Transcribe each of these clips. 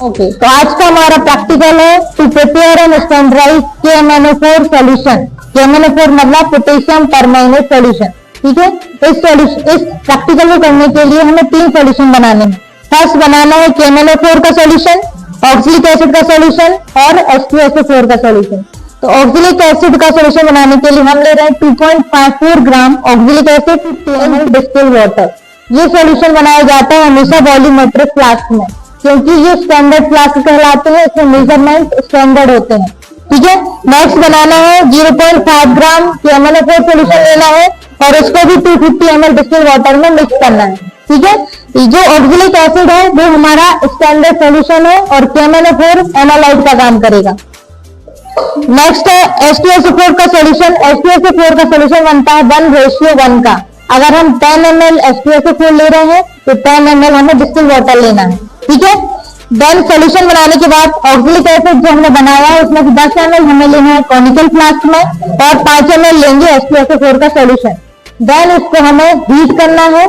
Okay, तो आज का हमारा प्रैक्टिकल है to prepare and standardize KMnO4 solution. KMnO4 मतलब पोटेशियम परमैंगनेट सॉल्यूशन। ठीक है, इस प्रैक्टिकल को करने के लिए हमें 3 सॉल्यूशन बनाने हैं। फर्स्ट बनाना है KMnO4 का सॉल्यूशन, ऑक्सैलिक एसिड का सॉल्यूशन और H2SO4 का सॉल्यूशन। तो ऑक्सैलिक एसिड का सॉल्यूशन बनाने के लिए हम ले रहे हैं 2.54 gram oxalic acid 2 ml distilled water. ये सॉल्यूशन बनाया जाता है हमेशा वॉल्यूमेट्रिक फ्लास्क में, क्योंकि ये स्टैंडर्ड फ्लास्क कहलाते हैं, इसमें मेजरमेंट स्टैंडर्ड होते हैं। ठीक है, नेक्स्ट बनाना है 0.5 ग्राम KMnO4 सॉल्यूशन लेना है और इसको भी 250 ml डिस्टिल्ड वाटर में मिक्स करना है। ठीक है, जो ऑक्सैलिक एसिड है वो हमारा स्टैंडर्ड सॉल्यूशन है और KMnO4 एनालाइट का काम करेगा। नेक्स्ट है H2SO4 का सॉल्यूशन। H2SO4 का सॉल्यूशन बनता है 1:1 का। अगर हम 10 ml H2SO4 ले रहे हैं तो 10 ml हमें डिस्टिल्ड वाटर लेना है। ठीक है, देन सॉल्यूशन बनाने के बाद ऑक्सैलिक एसिड जो हमने बनाया है उसमें से 10 ml हमें लेना है कॉनिकल फ्लास्क में और 5 ml लेंगे H2SO4 का सॉल्यूशन। देन इसको हमें हीट करना है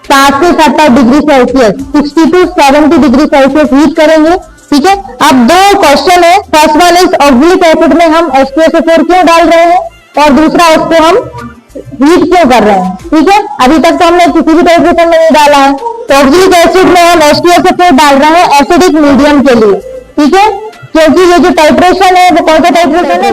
60 से 70 degree Celsius, 60 to 70 degree Celsius heat करेंगे। ठीक है, अब 2 क्वेश्चन है। First one is oxalic acid में हम H2SO4 क्यों डाल रहे हैं और दूसरा उसको हम हीट क्यों कर रहे हैं। ठीक है, अभी तक तो हमने किसी भी टाइट्रेशन में नहीं डाला है। तो ऑक्सैलिक एसिड में हम H2SO4 डाल रहे हैं एसिडिक मीडियम के लिए। ठीक है, क्योंकि ये जो टाइट्रेशन है वो कौन सा टाइट्रेशन है,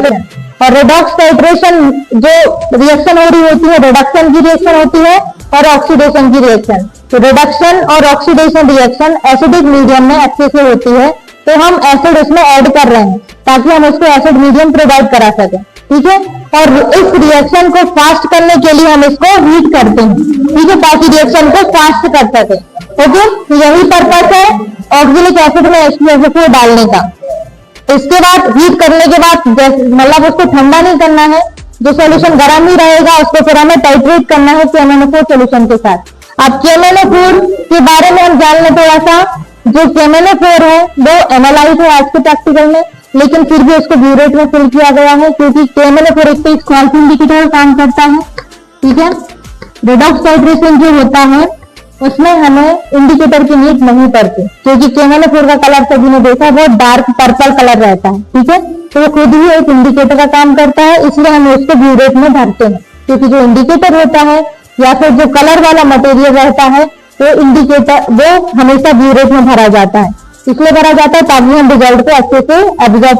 और रिडॉक्स टाइट्रेशन जो रिएक्शन हो रही होती है, रिडक्शन की रिएक्शन होती है और ऑक्सीडेशन की रिएक्शन। तो रिडक्शन और ऑक्सीडेशन रिएक्शन एसिडिक मीडियम में अच्छे से होती है, तो हम एसिड उसमें ऐड कर रहे हैं ताकि हम उसको एसिड मीडियम प्रोवाइड करा सकें। ठीक है, और इस रिएक्शन को फास्ट करने के लिए हम इसको हीट करते हैं। ठीक है, ताकि रिएक्शन को फास्ट कर सके। ओके, तो यही पर्पस है ऑक्सैलिक एसिड में H2SO4 डालने का। इसके बाद हीट करने के बाद मतलब उसको ठंडा नहीं करना है, जो सॉल्यूशन गर्म ही रहेगा उसको फिर हमें टाइट्रेट करना है KMnO4 सॉल्यूशन के साथ। अब KMnO4 के बारे में हम जान लें थोड़ा सा। जो KMnO4 है वो एनालाइट है आज के प्रैक्टिकल में, लेकिन फिर भी उसको ब्यूरेट में फिल किया गया है क्योंकि KMnO4 एक तो स्क्वाल्फ इंडिकेटर काम करता है। ठीक है, रिडॉक्स टाइट्रेशन जो होता है उसमें हमें इंडिकेटर की नीड नहीं पड़ती, क्योंकि KMnO4 का कलर सभी ने देखा वो डार्क पर्पल कलर रहता है। ठीक है, तो वो खुद ही एक इंडिकेटर का काम करता है, इसलिए हम उसको ब्यूरेट में भरते हैं। क्योंकि जो इंडिकेटर होता है या फिर जो कलर वाला मटेरियल रहता है वो इंडिकेटर वो हमेशा ब्यूरेट में भरा जाता है, इसलिए भरा जाता है ताकि हम रिजल्ट को अच्छे से ऑब्जर्व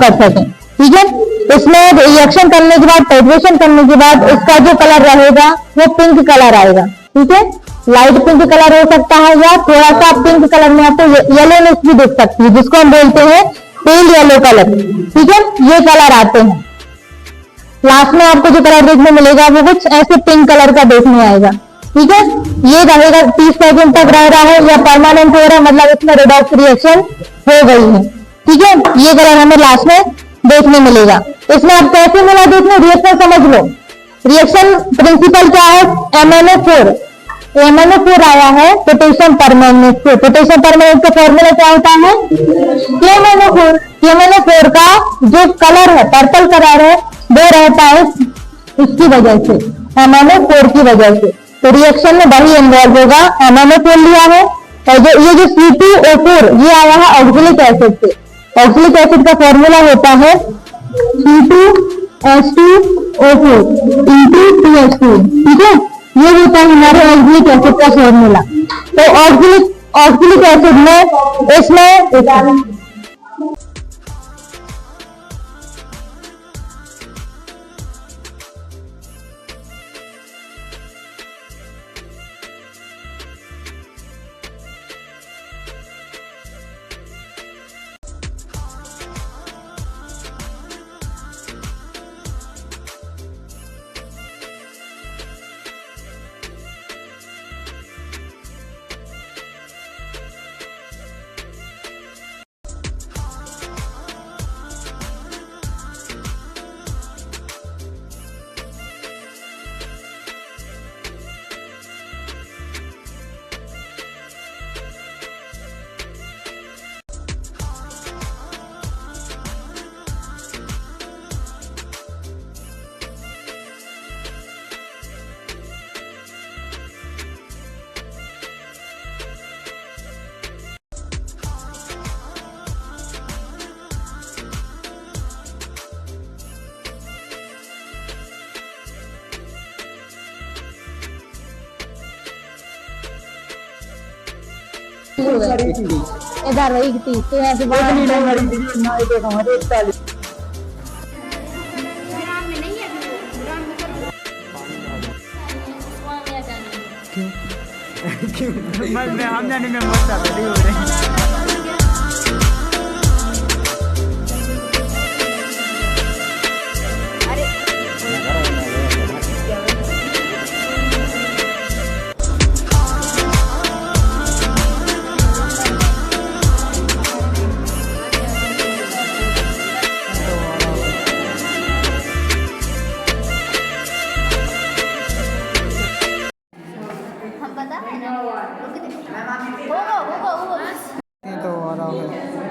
कर सकें। ठीक है, इसमें रिएक्शन करने के बाद टाइट्रेशन करने के बाद इसका जो कलर रहेगा वो पिंक कलर आएगा। ठीक है, लाइट पिंक कलर हो सकता है या थोड़ा सा पिंक कलर में आपको येलोनेस भी दिख सकती है, जिसको हम बोलते हैं पेल येलो कलर। ठीक है, ये कलर आते हैं। लास्ट में आपको जो कलर देखने मिलेगा वो कुछ ऐसे पिंक कलर का देखने आएगा। ठीक है, ये रहेगा 30 सेकंड तक रह रहा है या परमानेंट हो रहा है, मतलब इसमें रिडॉक्स रिएक्शन हो गई है। ठीक है, ये कलर हमें लास्ट में देखने मिलेगा। इसमें आप कैसे मिला देखने, रिएक्शन समझ लो। रिएक्शन प्रिंसिपल क्या है, MnO4 आया है पोटेशियम परमैंगनेट से। पोटेशियम परमैंगनेट का फॉर्मूला क्या होता है, KMnO4 का जो कलर है पर्पल कलर है वो रहता है इसकी वजह से, MnO4 की वजह से। तो रिएक्शन में वही इन्वॉल्व होगा, MnO4 लिया है और ये जो C2O4 ये आया है ऑक्सैलिक एसिड से। ऑक्सैलिक एसिड का फॉर्मूला होता है C2H2O4 into 2H2। ठीक है, ये होता है हमारे ऑक्सैलिक एसिड का फॉर्मूला। तो ऑक्सैलिक एसिड में इसमें 30 हो गए इधर वही 30 तो यहाँ से बाहर मैं हम जाने में बहुत ज्यादा हो रहे हैं। हम पता है ना होगा होगा होगा ये तो आ रहा है।